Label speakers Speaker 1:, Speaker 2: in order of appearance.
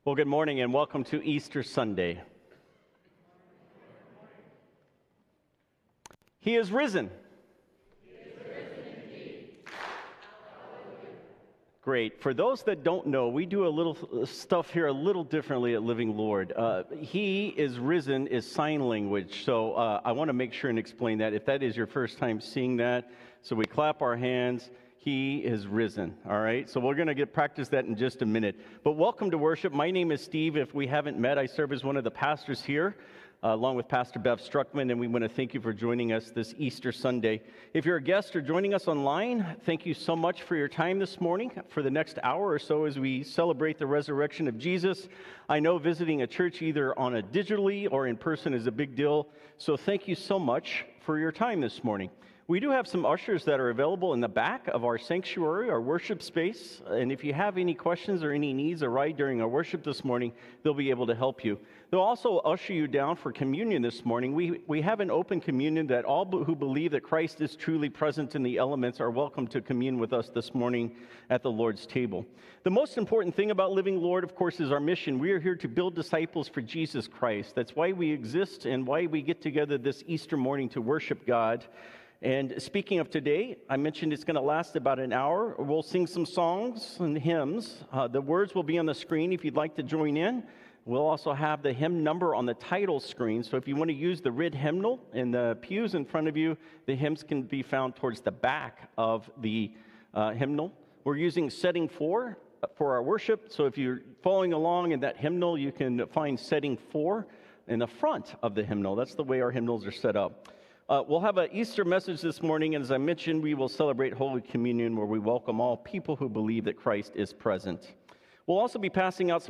Speaker 1: Well, good morning and welcome to Easter Sunday. He is risen.
Speaker 2: He is risen indeed.
Speaker 1: Great. For those that don't know, we do a little stuff here a little differently at Living Lord. He is risen is sign language, so I want to make sure and explain that if that is your first time seeing that. So we clap our hands. He is risen, all right? So we're going to practice that in just a minute. But welcome to worship. My name is Steve. If we haven't met, I serve as one of the pastors here, along with Pastor Bev Struckman, and we want to thank you for joining us this Easter Sunday. If you're a guest or joining us online, thank you so much for your time this morning for the next hour or so as we celebrate the resurrection of Jesus. I know visiting a church either on a digitally or in person is a big deal, so thank you so much for your time this morning. We do have some ushers that are available in the back of our sanctuary, our worship space. And if you have any questions or any needs arise during our worship this morning, they'll be able to help you. They'll also usher you down for communion this morning. We have an open communion that all who believe that Christ is truly present in the elements are welcome to commune with us this morning at the Lord's table. The most important thing about Living Lord, of course, is our mission. We are here to build disciples for Jesus Christ. That's why we exist and why we get together this Easter morning to worship God. And speaking of today, I mentioned it's going to last about an hour. We'll sing some songs and hymns. The words will be on the screen if you'd like to join in. We'll also have the hymn number on the title screen. So if you want to use the red hymnal in the pews in front of you, the hymns can be found towards the back of the hymnal. We're using setting 4 for our worship. So if you're following along in that hymnal, you can find setting 4 in the front of the hymnal. That's the way our hymnals are set up. We'll have an Easter message this morning, and as I mentioned, we will celebrate Holy Communion where we welcome all people who believe that Christ is present. We'll also be passing out some